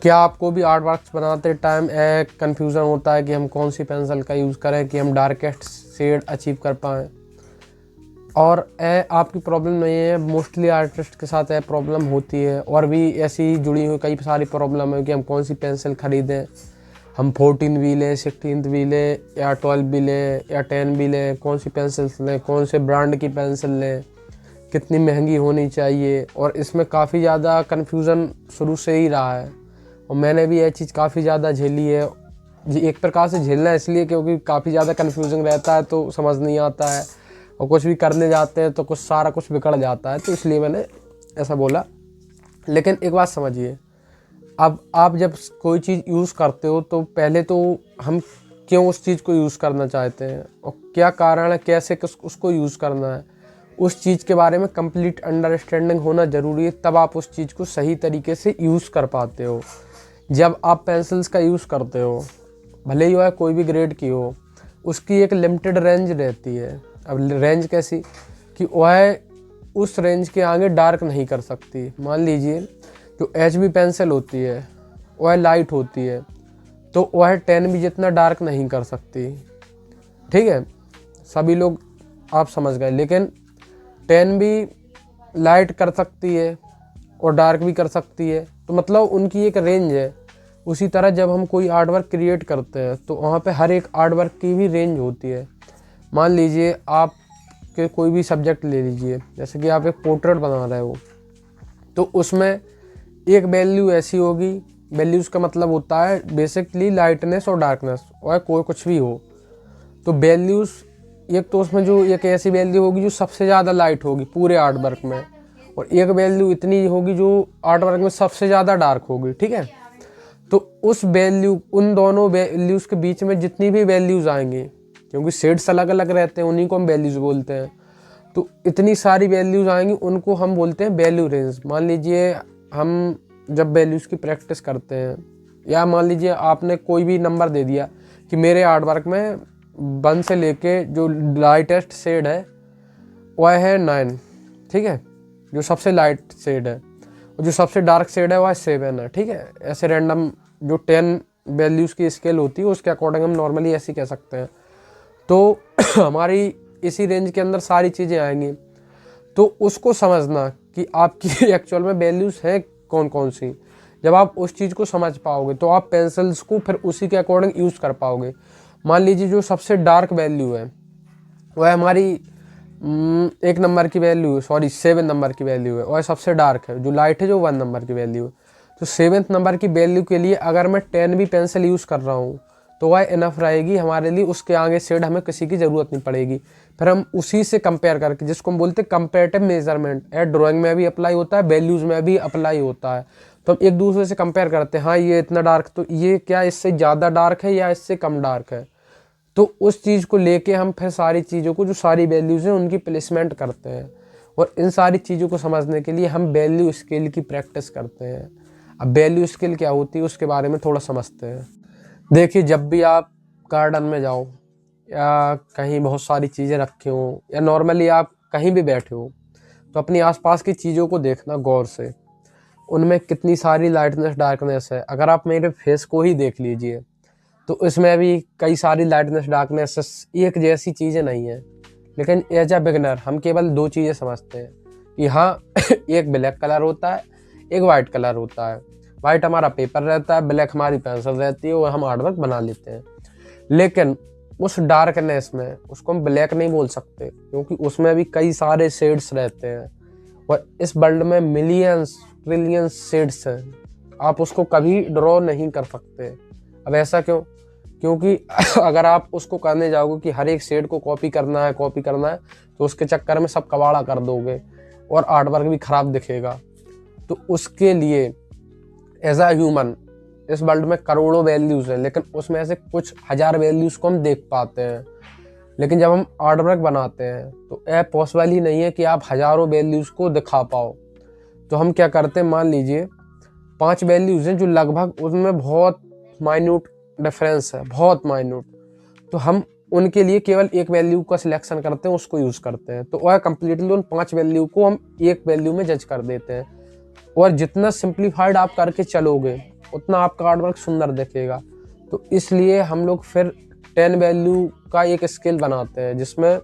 क्या आपको भी आर्ट वर्क्स बनाते टाइम एक कन्फ्यूज़न होता है कि हम कौन सी पेंसिल का यूज़ करें कि हम डार्केस्ट शेड अचीव कर पाएँ? और आपकी प्रॉब्लम नहीं है, मोस्टली आर्टिस्ट के साथ प्रॉब्लम होती है, और भी ऐसी जुड़ी हुई कई सारी प्रॉब्लम है कि हम कौन सी पेंसिल ख़रीदें, हम 14 भी लें, 16 भी लें, या 12 भी लें, या 10 भी लें, कौन सी पेंसिल लें, कौन से ब्रांड की पेंसिल लें, कितनी महंगी होनी चाहिए। और इसमें काफ़ी ज़्यादा कन्फ्यूज़न शुरू से ही रहा है, और मैंने भी यह चीज़ काफ़ी ज़्यादा झेली है। एक प्रकार से झेलना इसलिए क्योंकि काफ़ी ज़्यादा कन्फ्यूजन रहता है, तो समझ नहीं आता है, और कुछ भी करने जाते हैं तो सारा कुछ बिगड़ जाता है, तो इसलिए मैंने ऐसा बोला। लेकिन एक बात समझिए, अब आप जब कोई चीज़ यूज़ करते हो तो पहले तो हम क्यों उस चीज़ को यूज़ करना चाहते हैं और क्या कारण है, कैसे उसको यूज़ करना है, उस चीज़ के बारे में कंप्लीट अंडरस्टैंडिंग होना ज़रूरी है। तब आप उस चीज़ को सही तरीके से यूज़ कर पाते हो। जब आप पेंसिल्स का यूज़ करते हो, भले ही वह कोई भी ग्रेड की हो, उसकी एक लिमिटेड रेंज रहती है। अब रेंज कैसी कि वह उस रेंज के आगे डार्क नहीं कर सकती। मान लीजिए जो HB पेंसिल होती है वह लाइट होती है, तो वह 10B जितना डार्क नहीं कर सकती। ठीक है, सभी लोग आप समझ गए। लेकिन 10B लाइट कर सकती है और डार्क भी कर सकती है, तो मतलब उनकी एक रेंज है। उसी तरह जब हम कोई आर्ट वर्क क्रिएट करते हैं तो वहाँ पे हर एक आर्ट वर्क की भी रेंज होती है। मान लीजिए आप के कोई भी सब्जेक्ट ले लीजिए, जैसे कि आप एक पोर्ट्रेट बना रहे हो, तो उसमें एक वैल्यू ऐसी होगी, वैल्यूज़ का मतलब होता है बेसिकली लाइटनेस और डार्कनेस, और कोई कुछ भी हो तो वैल्यूज़, एक तो उसमें जो एक ऐसी वैल्यू होगी जो सबसे ज़्यादा लाइट होगी पूरे आर्ट वर्क में, और एक वैल्यू इतनी होगी जो आर्ट वर्क में सबसे ज़्यादा डार्क होगी। ठीक है, तो उस वैल्यू, उन दोनों वैल्यूज़ के बीच में जितनी भी वैल्यूज़ आएंगी, क्योंकि शेड्स अलग अलग रहते हैं, उन्हीं को हम वैल्यूज़ बोलते हैं, तो इतनी सारी वैल्यूज़ आएंगी उनको हम बोलते हैं वैल्यू रेंज। मान लीजिए हम जब वैल्यूज़ की प्रैक्टिस करते हैं, या मान लीजिए आपने कोई भी नंबर दे दिया कि मेरे आर्ट वर्क में 1 से लेके जो लाइटेस्ट शेड है वह है 9। ठीक है, जो सबसे लाइट शेड है, और जो सबसे डार्क शेड है वह 7 है। ठीक है, ऐसे रैंडम जो 10 वैल्यूज़ की स्केल होती है उसके अकॉर्डिंग हम नॉर्मली ऐसे कह सकते हैं। तो हमारी इसी रेंज के अंदर सारी चीज़ें आएंगी, तो उसको समझना कि आपकी एक्चुअल में वैल्यूज़ हैं कौन कौन सी। जब आप उस चीज़ को समझ पाओगे तो आप पेंसिल्स को फिर उसी के अकॉर्डिंग यूज़ कर पाओगे। मान लीजिए जो सबसे डार्क वैल्यू है वह हमारी 1 नंबर की वैल्यू है, सॉरी 7 नंबर की वैल्यू है, और सबसे डार्क है जो लाइट है जो 1 नंबर की वैल्यू है। तो 7th नंबर की वैल्यू के लिए अगर मैं 10B पेंसिल यूज़ कर रहा हूँ तो वह इनफ रहेगी हमारे लिए, उसके आगे शेड हमें किसी की ज़रूरत नहीं पड़ेगी। फिर हम उसी से कंपेयर करके, जिसको हम बोलते हैं कंपेरेटिव मेजरमेंट, ड्राइंग में भी अप्लाई होता है, वैल्यूज़ में भी अप्लाई होता है। तो हम एक दूसरे से कंपेयर करते हैं, हाँ ये इतना डार्क, तो ये क्या इससे ज़्यादा डार्क है या इससे कम डार्क है। तो उस चीज़ को लेके हम फिर सारी चीज़ों को, जो सारी वैल्यूज़ हैं उनकी प्लेसमेंट करते हैं, और इन सारी चीज़ों को समझने के लिए हम वैल्यू स्केल की प्रैक्टिस करते हैं। अब वैल्यू स्केल क्या होती है उसके बारे में थोड़ा समझते हैं। देखिए, जब भी आप गार्डन में जाओ या कहीं बहुत सारी चीज़ें रखी हों, या नॉर्मली आप कहीं भी बैठे हो, तो अपनी आसपास की चीज़ों को देखना गौर से, उनमें कितनी सारी लाइटनेस डार्कनेस है। अगर आप मेरे फेस को ही देख लीजिए तो इसमें भी कई सारी लाइटनेस डार्कनेस एक जैसी चीज़ें नहीं है। लेकिन एज अ बिगनर हम केवल 2 चीज़ें समझते हैं कि हाँ एक ब्लैक कलर होता है, एक वाइट कलर होता है। वाइट हमारा पेपर रहता है, ब्लैक हमारी पेंसिल रहती है, और हम आर्ट वर्क बना लेते हैं। लेकिन उस डार्कनेस में उसको हम ब्लैक नहीं बोल सकते, क्योंकि उसमें भी कई सारे शेड्स रहते हैं, और इस वर्ल्ड में मिलियंस ट्रिलियंस शेड्स हैं। आप उसको कभी ड्रॉ नहीं कर सकते। अब ऐसा क्यों? क्योंकि अगर आप उसको करने जाओगे कि हर एक शेड को कॉपी करना है तो उसके चक्कर में सब कबाड़ा कर दोगे और आर्ट वर्क भी खराब दिखेगा। तो उसके लिए एज अ ह्यूमन इस वर्ल्ड में करोड़ों वैल्यूज़ हैं, लेकिन उसमें से कुछ हज़ार वैल्यूज़ को हम देख पाते हैं। लेकिन जब हम आर्ट वर्क बनाते हैं तो यह पॉसिबल ही नहीं है कि आप हज़ारों वैल्यूज़ को दिखा पाओ। तो हम क्या करते हैं, मान लीजिए 5 वैल्यूज़ हैं जो लगभग उनमें बहुत माइन्यूट डिफरेंस है, बहुत माइन्यूट, तो हम उनके लिए केवल एक वैल्यू का सिलेक्शन करते हैं, उसको यूज़ करते हैं। तो वह कंप्लीटली उन 5 वैल्यू को हम एक वैल्यू में जज कर देते हैं। और जितना सिंप्लीफाइड आप करके चलोगे उतना आपका आर्ट वर्क सुंदर दिखेगा। तो इसलिए हम लोग फिर 10 वैल्यू का एक स्केल बनाते हैं, जिसमें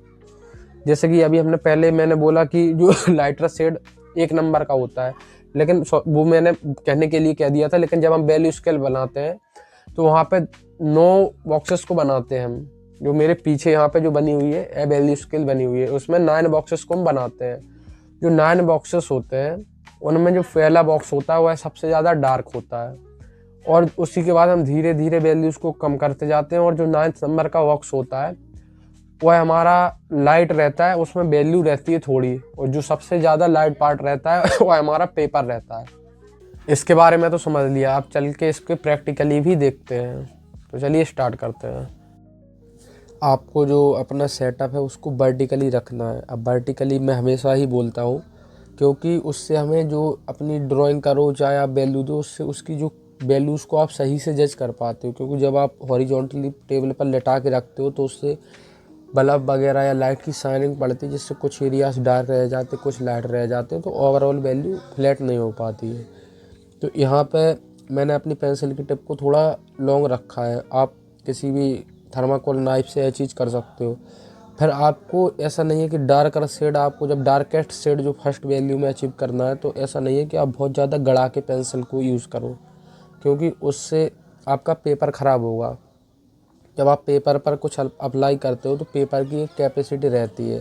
जैसे कि अभी मैंने बोला कि जो लाइटर शेड 1 नंबर का होता है, लेकिन वो मैंने कहने के लिए कह दिया था, लेकिन जब हम वैल्यू स्केल बनाते हैं तो वहाँ पे 9 बॉक्सेस को बनाते हैं हम। जो मेरे पीछे यहाँ पे जो बनी हुई है वैल्यू स्केल बनी हुई है, उसमें 9 बॉक्सेस को हम बनाते हैं। जो 9 बॉक्सेस होते हैं उनमें जो पहला बॉक्स होता है वह सबसे ज़्यादा डार्क होता है, और उसी के बाद हम धीरे धीरे वैल्यूज़ को कम करते जाते हैं। और जो 9 नंबर का बॉक्स होता है वह हमारा लाइट रहता है, उसमें वैल्यू रहती है थोड़ी, और जो सबसे ज़्यादा लाइट पार्ट रहता है वह हमारा पेपर रहता है। इसके बारे में तो समझ लिया, आप चल के इसके प्रैक्टिकली भी देखते हैं। तो चलिए स्टार्ट करते हैं। आपको जो अपना सेटअप है उसको वर्टिकली रखना है। अब वर्टिकली मैं हमेशा ही बोलता हूँ, क्योंकि उससे हमें जो अपनी ड्राइंग करो चाहे आप वैल्यू दो, उससे उसकी जो वैल्यूज़ को आप सही से जज कर पाते हो। क्योंकि जब आप हॉरिजॉन्टली टेबल पर लेटा के रखते हो तो उससे बल्ब वगैरह या लाइट की शाइनिंग पड़ती है, जिससे कुछ एरियाज डार्क रह जाते, कुछ लाइट रह जाते हैं, तो ओवरऑल वैल्यू फ्लैट नहीं हो पाती है। तो यहाँ पे मैंने अपनी पेंसिल की टिप को थोड़ा लॉन्ग रखा है। आप किसी भी थर्माकोल नाइफ से यह चीज़ कर सकते हो। फिर आपको ऐसा नहीं है कि डार्कर शेड, आपको जब डार्केस्ट शेड जो फर्स्ट वैल्यू में अचीव करना है, तो ऐसा नहीं है कि आप बहुत ज़्यादा गड़ा के पेंसिल को यूज़ करो, क्योंकि उससे आपका पेपर ख़राब होगा। जब आप पेपर पर कुछ अप्लाई करते हो तो पेपर की एक कैपेसिटी रहती है,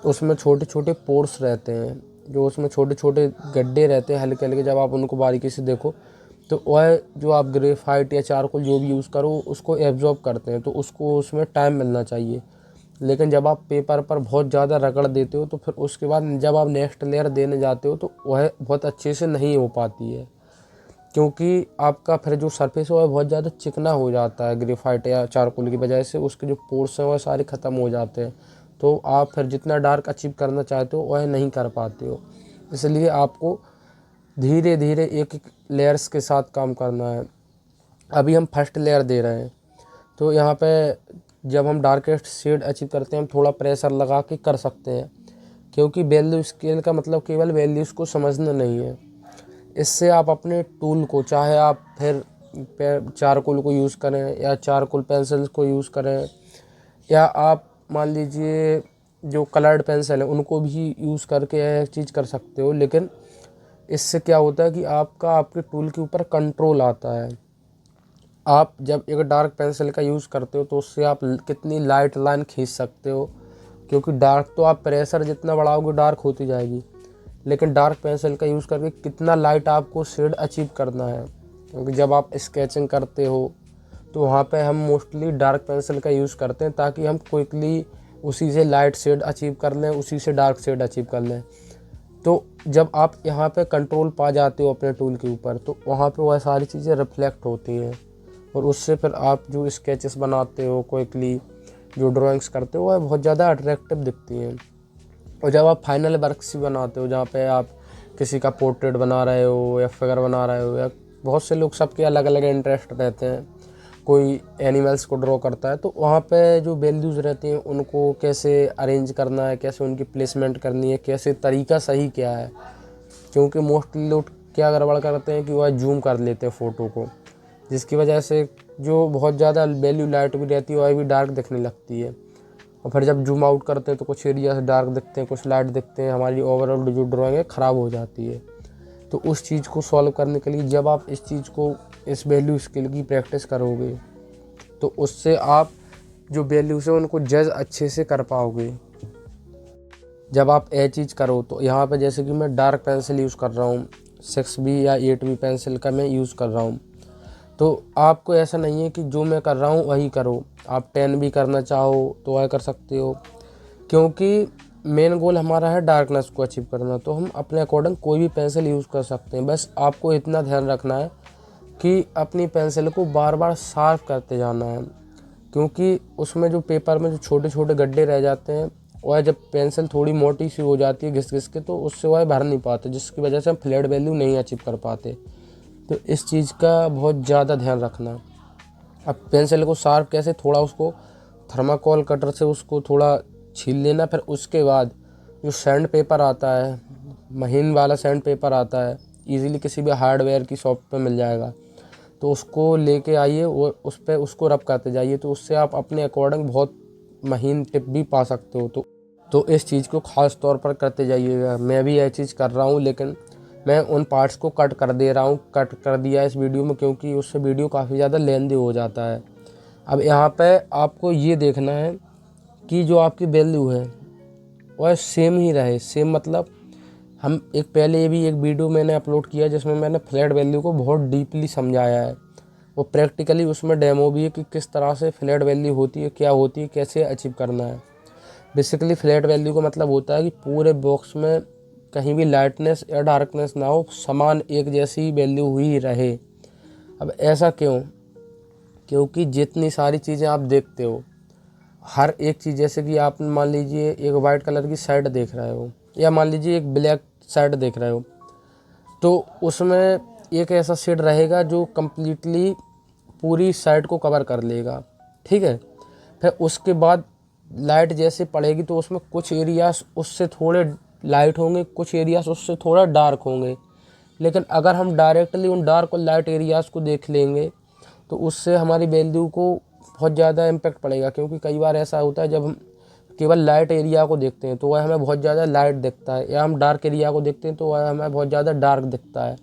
तो उसमें छोटे छोटे पोर्स रहते हैं, जो उसमें छोटे छोटे गड्ढे रहते हैं हल्के हल्के। जब आप उनको बारीकी से देखो तो वह जो आप ग्रेफाइट या चारकोल जो भी यूज़ करो उसको एब्जॉर्ब करते हैं, तो उसको उसमें टाइम मिलना चाहिए। लेकिन जब आप पेपर पर बहुत ज़्यादा रगड़ देते हो तो फिर उसके बाद जब आप नेक्स्ट लेयर देने जाते हो तो वह बहुत अच्छे से नहीं हो पाती है, क्योंकि आपका फिर जो सरफेस है वह बहुत ज़्यादा चिकना हो जाता है। ग्रेफाइट या चारकोल की वजह से उसके जो पोर्स हैं वह सारे ख़त्म हो जाते हैं, तो आप फिर जितना डार्क अचीव करना चाहते हो वह नहीं कर पाते हो। इसलिए आपको धीरे धीरे एक एक लेयर्स के साथ काम करना है। अभी हम फर्स्ट लेयर दे रहे हैं, तो यहाँ पे जब हम डार्केस्ट शेड अचीव करते हैं हम थोड़ा प्रेशर लगा के कर सकते हैं, क्योंकि वैल्यू स्केल का मतलब केवल वैल्यूज़ को समझना नहीं है। इससे आप अपने टूल को, चाहे आप फिर चारकोल को यूज़ करें या चारकोल पेंसिल्स को यूज़ करें, या आप मान लीजिए जो कलर्ड पेंसिल है उनको भी यूज़ करके यह चीज़ कर सकते हो। लेकिन इससे क्या होता है कि आपके टूल के ऊपर कंट्रोल आता है। आप जब एक डार्क पेंसिल का यूज़ करते हो तो उससे आप कितनी लाइट लाइन खींच सकते हो, क्योंकि डार्क तो आप प्रेशर जितना बढ़ाओगे डार्क होती जाएगी, लेकिन डार्क पेंसिल का यूज़ करके कितना लाइट आपको शेड अचीव करना है। क्योंकि जब आप स्केचिंग करते हो तो वहाँ पे हम मोस्टली डार्क पेंसिल का यूज़ करते हैं, ताकि हम क्विकली उसी से लाइट शेड अचीव कर लें, उसी से डार्क शेड अचीव कर लें। तो जब आप यहाँ पे कंट्रोल पा जाते हो अपने टूल के ऊपर, तो वहाँ पे वह सारी चीज़ें रिफ्लेक्ट होती हैं, और उससे फिर आप जो स्केचेस बनाते हो, क्विकली जो ड्राइंग्स करते हो, वह बहुत ज़्यादा अट्रैक्टिव दिखती हैं। और जब आप फाइनल वर्क्स भी बनाते हो, जहाँ पे आप किसी का पोर्ट्रेट बना रहे हो या फिगर बना रहे हो, या बहुत से लोग, सबके अलग अलग इंटरेस्ट रहते हैं, कोई एनिमल्स को ड्रॉ करता है, तो वहाँ पे जो वैल्यूज़ रहती हैं उनको कैसे अरेंज करना है, कैसे उनकी प्लेसमेंट करनी है, कैसे तरीका सही क्या है। क्योंकि मोस्टली लोग क्या गड़बड़ करते हैं कि वह जूम कर लेते हैं फ़ोटो को, जिसकी वजह से जो बहुत ज़्यादा वैल्यू लाइट भी रहती है वह भी डार्क दिखने लगती है। और फिर जब जूम आउट करते हैं तो कुछ एरिया से डार्क दिखते हैं, कुछ लाइट दिखते हैं, हमारी ओवरऑल जो ड्राइंग है ख़राब हो जाती है। तो उस चीज़ को सॉल्व करने के लिए जब आप इस चीज़ को, इस वैल्यू स्केल की प्रैक्टिस करोगे, तो उससे आप जो वैल्यूज़ है उनको जज अच्छे से कर पाओगे। जब आप ये चीज़ करो तो यहाँ पे जैसे कि मैं डार्क पेंसिल यूज़ कर रहा हूँ, 6B या 8B पेंसिल का मैं यूज़ कर रहा हूँ, तो आपको ऐसा नहीं है कि जो मैं कर रहा हूँ वही करो। आप 10 भी करना चाहो तो वह कर सकते हो, क्योंकि मेन गोल हमारा है डार्कनेस को अचीव करना। तो हम अपने अकॉर्डिंग कोई भी पेंसिल यूज़ कर सकते हैं। बस आपको इतना ध्यान रखना है कि अपनी पेंसिल को बार बार शार्प करते जाना है, क्योंकि उसमें जो पेपर में जो छोटे छोटे गड्ढे रह जाते हैं, वह जब पेंसिल थोड़ी मोटी सी हो जाती है घिस घिस के, तो उससे वह भर नहीं पाते, जिसकी वजह से हम फ्लैट वैल्यू नहीं अचीव कर पाते। तो इस चीज़ का बहुत ज़्यादा ध्यान रखना। अब पेंसिल को शार्प कैसे, थोड़ा उसको थर्माकोल कटर से उसको थोड़ा छील लेना। फिर उसके बाद जो सैंड पेपर आता है, महीन वाला सैंड पेपर आता है, इजीली किसी भी हार्डवेयर की शॉप पे मिल जाएगा, तो उसको लेके आइए और उस पर उसको रब करते जाइए, तो उससे आप अपने अकॉर्डिंग बहुत महीन टिप भी पा सकते हो। तो इस चीज़ को ख़ास तौर पर करते जाइएगा। मैं भी यह चीज़ कर रहा हूँ, लेकिन मैं उन पार्ट्स को कट कर दे रहा हूँ, कट कर दिया इस वीडियो में, क्योंकि उससे वीडियो काफ़ी ज़्यादा लेंदी हो जाता है। अब यहाँ पे आपको ये देखना है कि जो आपकी वैल्यू है वह सेम ही रहे। सेम मतलब हम पहले भी एक वीडियो मैंने अपलोड किया जिसमें मैंने फ्लैट वैल्यू को बहुत डीपली समझाया है। वो प्रैक्टिकली उसमें डेमो भी है कि किस तरह से फ्लैट वैल्यू होती है, क्या होती है, कैसे अचीव करना है। बेसिकली फ्लैट वैल्यू का मतलब होता है कि पूरे बॉक्स में कहीं भी लाइटनेस या डार्कनेस ना हो, समान एक जैसी वैल्यू हुई रहे। अब ऐसा क्यों? क्योंकि जितनी सारी चीज़ें आप देखते हो, हर एक चीज़, जैसे कि आप मान लीजिए एक वाइट कलर की शर्ट देख रहे हो या मान लीजिए एक ब्लैक शर्ट देख रहे हो, तो उसमें एक ऐसा शेड रहेगा जो कम्प्लीटली पूरी शर्ट को कवर कर लेगा, ठीक है। फिर उसके बाद लाइट जैसे पड़ेगी तो उसमें कुछ एरियाज उससे थोड़े लाइट होंगे, कुछ एरियाज उससे थोड़ा डार्क होंगे। लेकिन अगर हम डायरेक्टली उन डार्क और लाइट एरियाज़ को देख लेंगे तो उससे हमारी वैल्यू को बहुत ज़्यादा इम्पेक्ट पड़ेगा। क्योंकि कई बार ऐसा होता है जब हम केवल लाइट एरिया को देखते हैं तो वह हमें बहुत ज़्यादा लाइट दिखता है, या हम डार्क एरिया को देखते हैं तो वह हमें बहुत ज़्यादा डार्क दिखता है।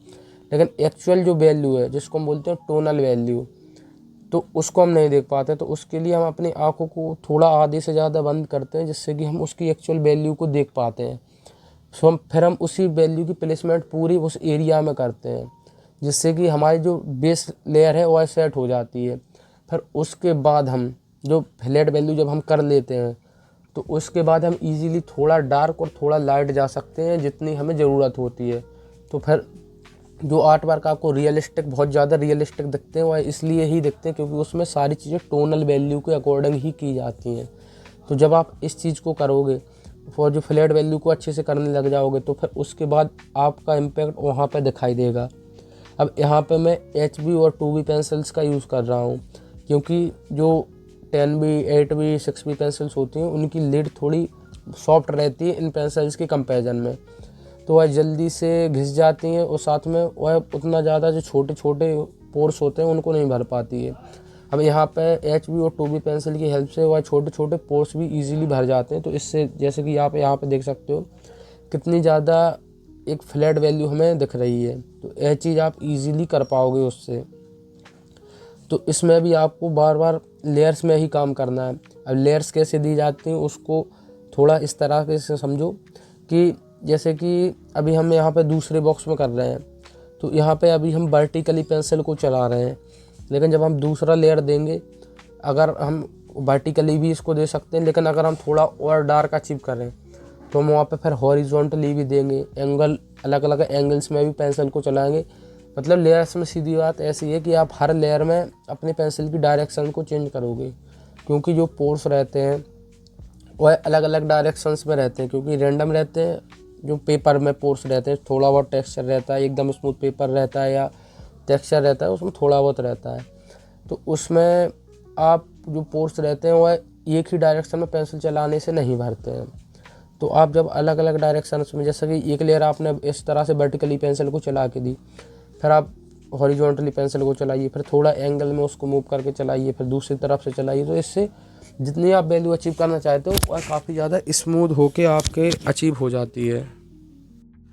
लेकिन एक्चुअल जो वैल्यू है, जिसको हम बोलते हैं टोनल वैल्यू, तो उसको हम नहीं देख पाते। तो उसके लिए हम अपनी आँखों को थोड़ा आधे से ज़्यादा बंद करते हैं, जिससे कि हम उसकी एक्चुअल वैल्यू को देख पाते हैं। सो फिर हम उसी वैल्यू की प्लेसमेंट पूरी उस एरिया में करते हैं, जिससे कि हमारी जो बेस लेयर है वह सेट हो जाती है। फिर उसके बाद हम जो फ्लैट वैल्यू जब हम कर लेते हैं तो उसके बाद हम इजीली थोड़ा डार्क और थोड़ा लाइट जा सकते हैं जितनी हमें ज़रूरत होती है। तो फिर जो आर्ट वर्क आपको रियलिस्टिक, बहुत ज़्यादा रियलिस्टिक दिखते हैं, वह इसलिए ही दिखते हैं क्योंकि उसमें सारी चीज़ें टोनल वैल्यू के अकॉर्डिंग ही की जाती हैं। तो जब आप इस चीज़ को करोगे और जो फ्लैट वैल्यू को अच्छे से करने लग जाओगे तो फिर उसके बाद आपका इम्पैक्ट वहाँ पे दिखाई देगा। अब यहाँ पे मैं HB और 2B पेंसिल्स का यूज़ कर रहा हूँ, क्योंकि जो 10B 8B 6B पेंसिल्स होती हैं उनकी लिड थोड़ी सॉफ्ट रहती है इन पेंसिल्स के कंपैरिजन में। तो वह जल्दी से घिस जाती हैं और साथ में वह उतना ज़्यादा जो छोटे छोटे पोर्स होते हैं उनको नहीं भर पाती है। अब यहाँ पे HB और 2B पेंसिल की हेल्प से वह छोटे छोटे पोर्स भी इजीली भर जाते हैं। तो इससे जैसे कि आप यहाँ पे देख सकते हो कितनी ज़्यादा एक फ्लैट वैल्यू हमें दिख रही है। तो यह चीज़ आप इजीली कर पाओगे उससे। तो इसमें भी आपको बार बार लेयर्स में ही काम करना है। अब लेयर्स कैसे दी जाती हैं उसको थोड़ा इस तरह से समझो कि जैसे कि अभी हम यहाँ पे दूसरे बॉक्स में कर रहे हैं, तो यहाँ पे अभी हम वर्टिकली पेंसिल को चला रहे हैं, लेकिन जब हम दूसरा लेयर देंगे, अगर हम वर्टिकली भी इसको दे सकते हैं, लेकिन अगर हम थोड़ा और डार्क अचीव करें तो हम वहाँ पे फिर हॉरिजॉन्टली भी देंगे, एंगल अलग अलग एंगल्स में भी पेंसिल को चलाएंगे। मतलब लेयर्स में सीधी बात ऐसी है कि आप हर लेयर में अपने पेंसिल की डायरेक्शन को चेंज करोगे, क्योंकि जो पोर्स रहते हैं वह अलग अलग डायरेक्शंस में रहते हैं, क्योंकि रैंडम रहते हैं। जो पेपर में पोर्स रहते हैं थोड़ा बहुत टेक्सचर रहता है, एकदम स्मूथ पेपर रहता है या टेक्सचर रहता है उसमें थोड़ा बहुत रहता है। तो उसमें आप जो पोर्स रहते हैं वह एक ही डायरेक्शन में पेंसिल चलाने से नहीं भरते हैं। तो आप जब अलग अलग डायरेक्शंस में, जैसे कि एक लेयर आपने इस तरह से वर्टिकली पेंसिल को चला के दी, फिर आप हॉरिजॉन्टली पेंसिल को चलाइए, फिर थोड़ा एंगल में उसको मूव करके चलाइए, फिर दूसरी तरफ से चलाइए। तो इससे जितनी आप वैल्यू अचीव करना चाहते हो वह काफ़ी ज़्यादा स्मूथ होके आपके अचीव हो जाती है।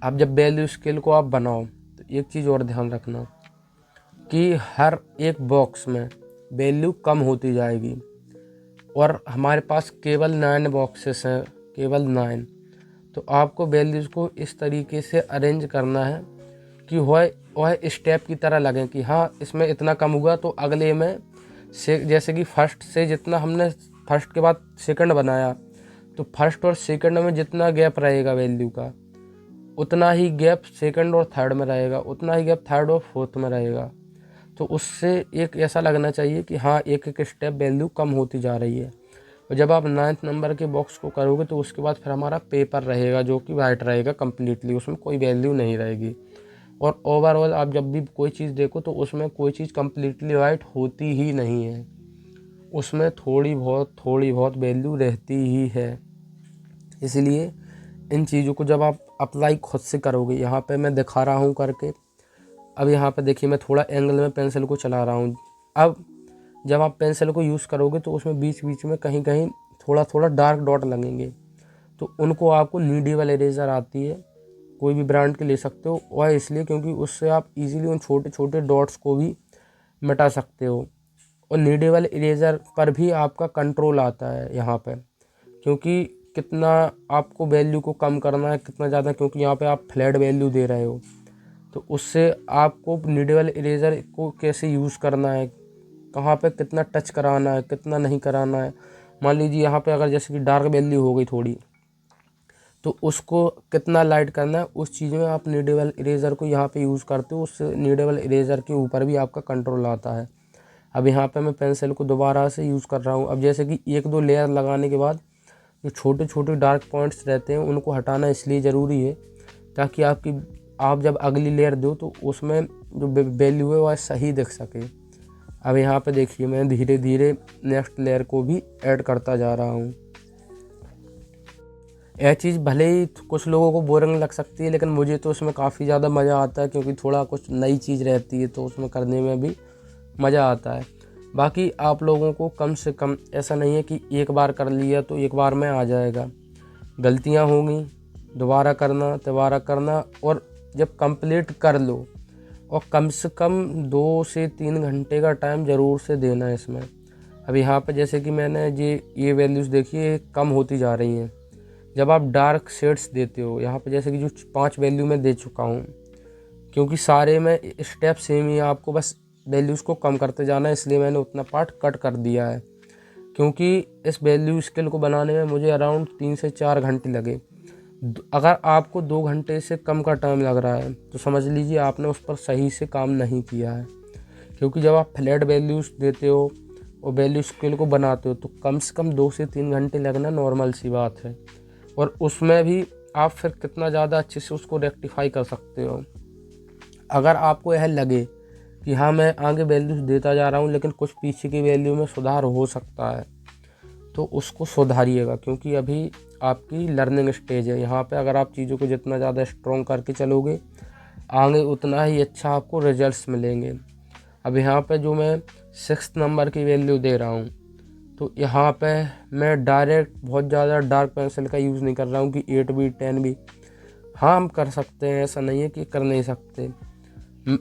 अब जब वैल्यू स्केल को आप बनाओ तो एक चीज़ और ध्यान रखना कि हर एक बॉक्स में वैल्यू कम होती जाएगी, और हमारे पास केवल 9 बॉक्सेस हैं, केवल 9। तो आपको वैल्यूज़ को इस तरीके से अरेंज करना है कि वह स्टेप की तरह लगे कि हाँ इसमें इतना कम हुआ तो अगले में से, जैसे कि फर्स्ट से जितना हमने फर्स्ट के बाद सेकंड बनाया, तो फर्स्ट और सेकंड में जितना गैप रहेगा वैल्यू का, उतना ही गैप सेकंड और थर्ड में रहेगा, उतना ही गैप थर्ड और फोर्थ में रहेगा। तो उससे एक ऐसा लगना चाहिए कि हाँ एक एक स्टेप वैल्यू कम होती जा रही है। और जब आप 9th नंबर के बॉक्स को करोगे तो उसके बाद फिर हमारा पेपर रहेगा जो कि वाइट रहेगा कम्प्लीटली, उसमें कोई वैल्यू नहीं रहेगी। और ओवरऑल आप जब भी कोई चीज़ देखो तो उसमें कोई चीज़ कम्प्लीटली वाइट होती ही नहीं है, उसमें थोड़ी बहुत वैल्यू रहती ही है। इसलिए इन चीज़ों को जब आप अप्लाई खुद से करोगे, यहाँ पे मैं दिखा रहा हूँ करके, अब यहाँ पे देखिए मैं थोड़ा एंगल में पेंसिल को चला रहा हूँ। अब जब आप पेंसिल को यूज़ करोगे तो उसमें बीच बीच में कहीं कहीं थोड़ा थोड़ा डार्क डॉट लगेंगे, तो उनको आपको नीडेबल इरेज़र आती है, कोई भी ब्रांड के ले सकते हो, वह इसलिए क्योंकि उससे आप इजीली उन छोटे छोटे डॉट्स को भी मिटा सकते हो। और नीडेबल इरेज़र पर भी आपका कंट्रोल आता है यहाँ पे, क्योंकि कितना आपको वैल्यू को कम करना है, कितना ज़्यादा, क्योंकि यहाँ पे आप फ्लैट वैल्यू दे रहे हो, तो उससे आपको नीडेबल इरेज़र को कैसे यूज़ करना है, कहाँ पे कितना टच कराना है, कितना नहीं कराना है। मान लीजिए यहाँ पे अगर जैसे कि डार्क वैल्यू हो गई थोड़ी, तो उसको कितना लाइट करना है, उस चीज़ में आप नीडेबल इरेज़र को यहाँ पे यूज़ करते हो, उस नीडेबल इरेज़र के ऊपर भी आपका कंट्रोल आता है। अब यहाँ पे मैं पेंसिल को दोबारा से यूज़ कर रहा हूँ। अब जैसे कि एक दो लेयर लगाने के बाद जो छोटे छोटे डार्क पॉइंट्स रहते हैं उनको हटाना इसलिए ज़रूरी है ताकि आप जब अगली लेयर दो तो उसमें जो वैल्यू है वह सही दिख सके। अब यहाँ पे देखिए मैं धीरे धीरे नेक्स्ट लेयर को भी ऐड करता जा रहा हूँ। यह चीज़ भले ही कुछ लोगों को बोरिंग लग सकती है, लेकिन मुझे तो उसमें काफ़ी ज़्यादा मज़ा आता है, क्योंकि थोड़ा कुछ नई चीज़ रहती है तो उसमें करने में भी मज़ा आता है। बाकी आप लोगों को कम से कम ऐसा नहीं है कि एक बार कर लिया तो एक बार में आ जाएगा, गलतियाँ होंगी, दोबारा करना, और जब कंप्लीट कर लो और कम से कम 2 से 3 घंटे का टाइम ज़रूर से देना है इसमें। अब यहाँ पे जैसे कि मैंने ये वैल्यूज़ देखी है कम होती जा रही हैं। जब आप डार्क शेड्स देते हो, यहाँ पे जैसे कि जो 5 वैल्यू मैं दे चुका हूँ, क्योंकि सारे में स्टेप सेम ही है, आपको बस वैल्यूज़ को कम करते जाना है, इसलिए मैंने उतना पार्ट कट कर दिया है। क्योंकि इस वैल्यू स्केल को बनाने में मुझे अराउंड 3 से 4 घंटे लगे। अगर आपको 2 घंटे से कम का टाइम लग रहा है तो समझ लीजिए आपने उस पर सही से काम नहीं किया है। क्योंकि जब आप फ्लैट वैल्यूज़ देते हो और वैल्यू स्केल को बनाते हो तो कम से कम 2 से 3 घंटे लगना नॉर्मल सी बात है, और उसमें भी आप फिर कितना ज़्यादा अच्छे से उसको रेक्टिफाई कर सकते हो। अगर आपको यह लगे कि हाँ मैं आगे वैल्यूज़ देता जा रहा हूँ लेकिन कुछ पीछे की वैल्यू में सुधार हो सकता है, तो उसको सुधारिएगा, क्योंकि अभी आपकी लर्निंग स्टेज है। यहाँ पे अगर आप चीज़ों को जितना ज़्यादा स्ट्रॉन्ग करके चलोगे आगे उतना ही अच्छा आपको रिजल्ट्स मिलेंगे। अब यहाँ पे जो मैं 6th नंबर की वैल्यू दे रहा हूँ, तो यहाँ पे मैं डायरेक्ट बहुत ज़्यादा डार्क पेंसिल का यूज़ नहीं कर रहा हूँ कि 8 भी 10 भी। हाँ हम कर सकते हैं, ऐसा नहीं है कि कर नहीं सकते।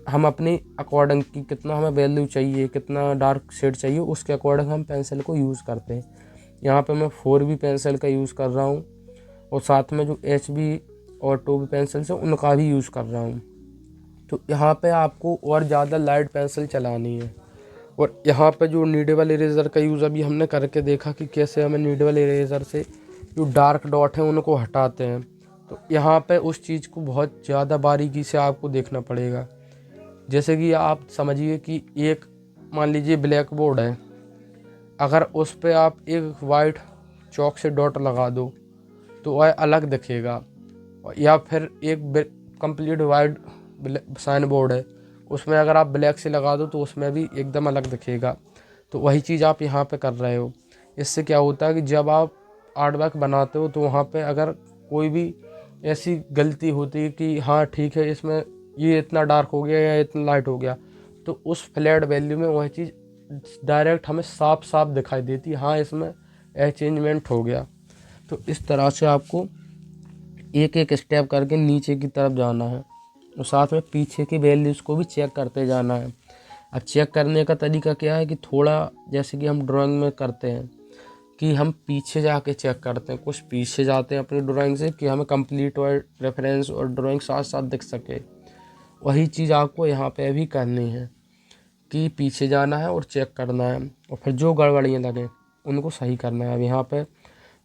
हम अपनी अकॉर्डिंग की कितना हमें वैल्यू चाहिए, कितना डार्क शेड चाहिए, उसके अकॉर्डिंग हम पेंसिल को यूज़ करते हैं। यहाँ पे मैं 4B पेंसिल का यूज़ कर रहा हूँ, और साथ में जो HB और 2B पेंसिल्स हैं उनका भी यूज़ कर रहा हूँ। तो यहाँ पे आपको और ज़्यादा लाइट पेंसिल चलानी है। और यहाँ पे जो नीडेबल इरेज़र का यूज़ अभी हमने करके देखा कि कैसे हमें नीडेबल इरेज़र से जो डार्क डॉट हैं उनको हटाते हैं। तो यहाँ पे उस चीज़ को बहुत ज़्यादा बारीकी से आपको देखना पड़ेगा। जैसे कि आप समझिए कि एक मान लीजिए ब्लैक बोर्ड है, अगर उस पे आप एक वाइट चॉक से डॉट लगा दो तो वह अलग दिखेगा, या फिर एक कंप्लीट वाइट साइन बोर्ड है, उसमें अगर आप ब्लैक से लगा दो तो उसमें भी एकदम अलग दिखेगा। तो वही चीज़ आप यहाँ पे कर रहे हो। इससे क्या होता है कि जब आप आर्ट वर्क बनाते हो तो वहाँ पे अगर कोई भी ऐसी गलती होती है कि हाँ ठीक है इसमें ये इतना डार्क हो गया या इतना लाइट हो गया, तो उस फ्लैट वैल्यू में वह चीज़ डायरेक्ट हमें साफ साफ दिखाई देती है, हाँ इसमें चेंजमेंट हो गया। तो इस तरह से आपको एक एक स्टेप करके नीचे की तरफ जाना है, और साथ में पीछे की वैल्यूज़ को भी चेक करते जाना है। अब चेक करने का तरीका क्या है कि थोड़ा जैसे कि हम ड्राइंग में करते हैं कि हम पीछे जाके चेक करते हैं, कुछ पीछे जाते हैं अपनी ड्राइंग से कि हमें कंप्लीट और रेफरेंस और ड्राइंग साथ साथ दिख सके। वही चीज़ आपको यहाँ पे भी करनी है कि पीछे जाना है और चेक करना है, और फिर जो गड़बड़ियाँ लगें उनको सही करना है। अब यहाँ पे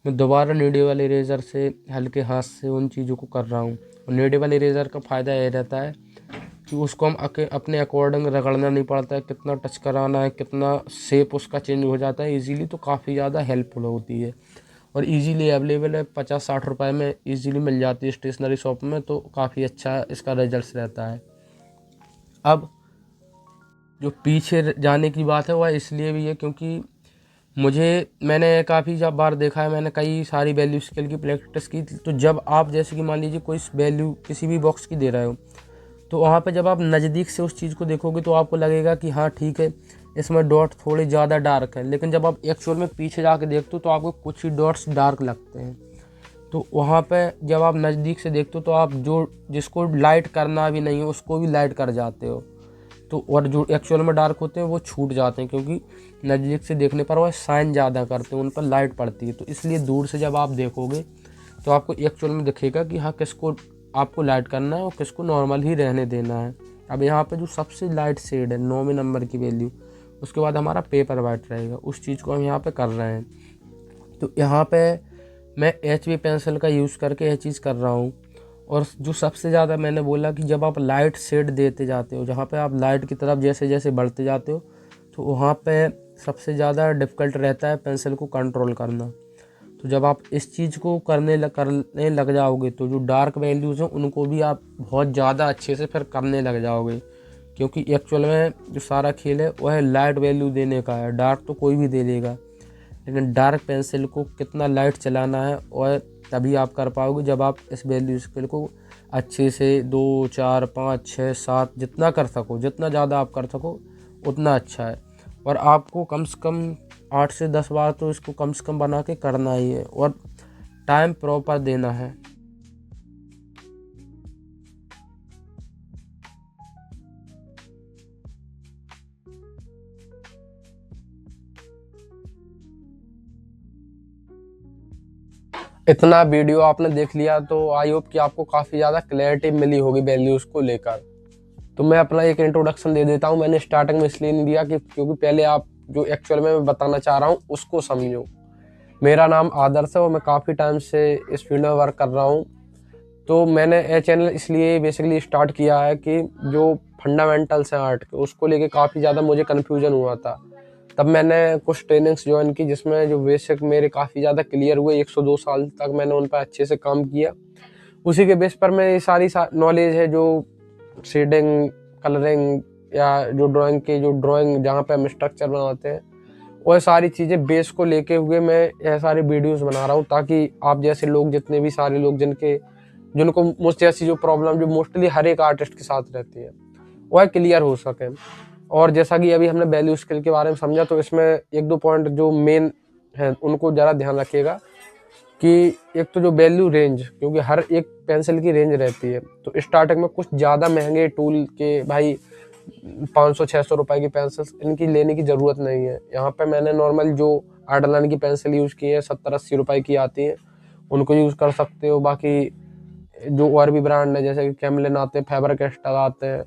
मैं दोबारा नीडेबल इरेज़र से हल्के हाथ से उन चीज़ों को कर रहा हूँ। और नीडेबल इरेज़र का फ़ायदा ये रहता है कि उसको हम अपने अकॉर्डिंग रगड़ना नहीं पड़ता है, कितना टच कराना है, कितना शेप उसका चेंज हो जाता है ईजीली, तो काफ़ी ज़्यादा हेल्पफुल होती है। और ईजीली अवेलेबल है, 50-60 रुपए में ईजीली मिल जाती है स्टेशनरी शॉप में, तो काफ़ी अच्छा इसका रिजल्ट रहता है। अब जो पीछे जाने की बात है वह इसलिए भी है क्योंकि मैंने काफ़ी जब बार देखा है, मैंने कई सारी वैल्यू स्केल की प्रैक्टिस की थी। तो जब आप जैसे कि मान लीजिए कोई वैल्यू किसी भी बॉक्स की दे रहे हो, तो वहाँ पे जब आप नज़दीक से उस चीज़ को देखोगे तो आपको लगेगा कि हाँ ठीक है, इसमें डॉट थोड़े ज़्यादा डार्क है, लेकिन जब आप एक्चुअल में पीछे जाके देखते हो तो आपको कुछ ही डॉट्स डार्क लगते हैं। तो वहाँ पे जब आप नज़दीक से देखते हो तो आप जो जिसको लाइट करना भी नहीं है उसको भी लाइट कर जाते हो। तो और जो एक्चुअल में डार्क होते हैं वो छूट जाते हैं, क्योंकि नज़दीक से देखने पर वह शाइन ज़्यादा करते हैं, उन पर लाइट पड़ती है। तो इसलिए दूर से जब आप देखोगे तो आपको एक्चुअल में दिखेगा कि हाँ किसको आपको लाइट करना है और किसको नॉर्मल ही रहने देना है। अब यहाँ पे जो सबसे लाइट शेड है 9वें नंबर की वैल्यू, उसके बाद हमारा पेपर वाइट रहेगा, उस चीज़ को हम यहाँ पे कर रहे हैं। तो यहाँ पे मैं HB पेंसिल का यूज़ करके यह चीज़ कर रहा हूँ। और जो सबसे ज़्यादा मैंने बोला कि जब आप लाइट शेड देते जाते हो, जहाँ पे आप लाइट की तरफ जैसे जैसे बढ़ते जाते हो तो वहाँ पे सबसे ज़्यादा डिफ़िकल्ट रहता है पेंसिल को कंट्रोल करना। तो जब आप इस चीज़ को करने लग जाओगे तो जो डार्क वैल्यूज़ हैं उनको भी आप बहुत ज़्यादा अच्छे से फिर करने लग जाओगे, क्योंकि एक्चुअल में जो सारा खेल है वह लाइट वैल्यू देने का है। डार्क तो कोई भी दे लेगा, लेकिन डार्क पेंसिल को कितना लाइट चलाना है और तभी आप कर पाओगे जब आप इस वैल्यू स्केल को अच्छे से 2, 4, 5, 6, 7 जितना कर सको, जितना ज़्यादा आप कर सको उतना अच्छा है। और आपको कम से कम 8 से 10 बार तो इसको कम से कम बना के करना ही है और टाइम प्रॉपर देना है। इतना वीडियो आपने देख लिया तो आई होप कि आपको काफ़ी ज़्यादा क्लैरिटी मिली होगी वैल्यूज़ को लेकर। तो मैं अपना एक इंट्रोडक्शन दे देता हूँ। मैंने स्टार्टिंग में इसलिए नहीं दिया कि क्योंकि पहले आप जो एक्चुअल में मैं बताना चाह रहा हूँ उसको समझो। मेरा नाम आदर्श है और मैं काफ़ी टाइम से इस फील्ड में वर्क कर रहा हूँ। तो मैंने ये चैनल इसलिए बेसिकली स्टार्ट किया है कि जो फंडामेंटल्स हैं आर्ट के उसको लेके काफ़ी ज़्यादा मुझे कन्फ्यूजन हुआ था। तब मैंने कुछ ट्रेनिंग्स ज्वाइन की जिसमें जो बेसिक मेरे काफ़ी ज़्यादा क्लियर हुए। 102 साल तक मैंने उन पर अच्छे से काम किया। उसी के बेस पर मैं ये सारी नॉलेज है जो शेडिंग, कलरिंग या जो ड्राइंग जहाँ पे हम स्ट्रक्चर बनाते हैं, वह सारी चीज़ें बेस को लेके हुए मैं यह सारे वीडियोस बना रहा हूँ, ताकि आप जैसे लोग, जितने भी सारे लोग जिनको मुझ जैसी जो प्रॉब्लम जो मोस्टली हर एक आर्टिस्ट के साथ रहती है वह क्लियर हो सके। और जैसा कि अभी हमने वैल्यू स्केल के बारे में समझा, तो इसमें 1-2 पॉइंट जो मेन है उनको ज़रा ध्यान रखिएगा कि एक तो जो वैल्यू रेंज, क्योंकि हर एक पेंसिल की रेंज रहती है। तो स्टार्टिंग में कुछ ज़्यादा महंगे टूल के भाई 500-600 रुपए की पेंसिल्स इनकी लेने की ज़रूरत नहीं है। यहाँ पे मैंने नॉर्मल जो आर्टलाइन की पेंसिल यूज़ की है 70-80 रुपए की आती है, उनको यूज़ कर सकते हो। बाकी जो और भी ब्रांड है जैसे कि कैमलिन आते हैं, फेबर कैस्टल आते हैं,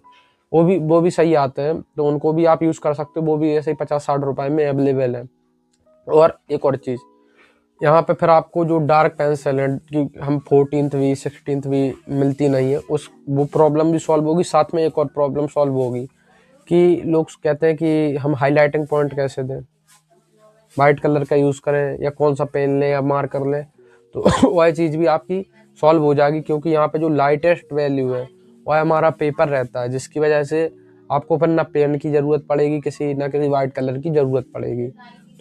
वो भी सही आते हैं, तो उनको भी आप यूज़ कर सकते हो। वो भी ऐसे ही 50-60 रुपए में अवेलेबल है। और एक और चीज़, यहाँ पे फिर आपको जो डार्क पेंसिल है कि हम 14वीं 16वीं मिलती नहीं है, उस वो प्रॉब्लम भी सॉल्व होगी। साथ में एक और प्रॉब्लम सॉल्व होगी कि लोग कहते हैं कि हम हाईलाइटिंग पॉइंट कैसे दें, वाइट कलर का यूज़ करें या कौन सा पेन लें या मार्कर लें। तो वह चीज़ भी आपकी सॉल्व हो जाएगी, क्योंकि यहाँ पे जो लाइटेस्ट वैल्यू है वह हमारा पेपर रहता है, जिसकी वजह से आपको फिर ना पेन की ज़रूरत पड़ेगी, किसी वाइट कलर की ज़रूरत पड़ेगी।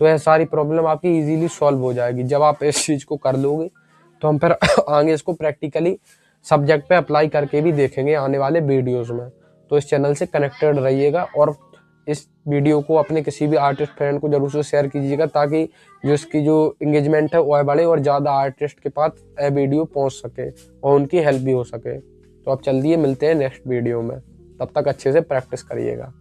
तो यह सारी प्रॉब्लम आपकी इजीली सॉल्व हो जाएगी जब आप इस चीज़ को कर लोगे। तो हम फिर आगे इसको प्रैक्टिकली सब्जेक्ट पे अप्लाई करके भी देखेंगे आने वाले वीडियोज़ में। तो इस चैनल से कनेक्टेड रहिएगा और इस वीडियो को अपने किसी भी आर्टिस्ट फ्रेंड को जरूर से शेयर कीजिएगा, ताकि जो इसकी जो इंगेजमेंट है वह बढ़े और ज़्यादा आर्टिस्ट के पास यह वीडियो पहुंच सके और उनकी हेल्प भी हो सके। तो अब चलिए मिलते हैं नेक्स्ट वीडियो में, तब तक अच्छे से प्रैक्टिस करिएगा।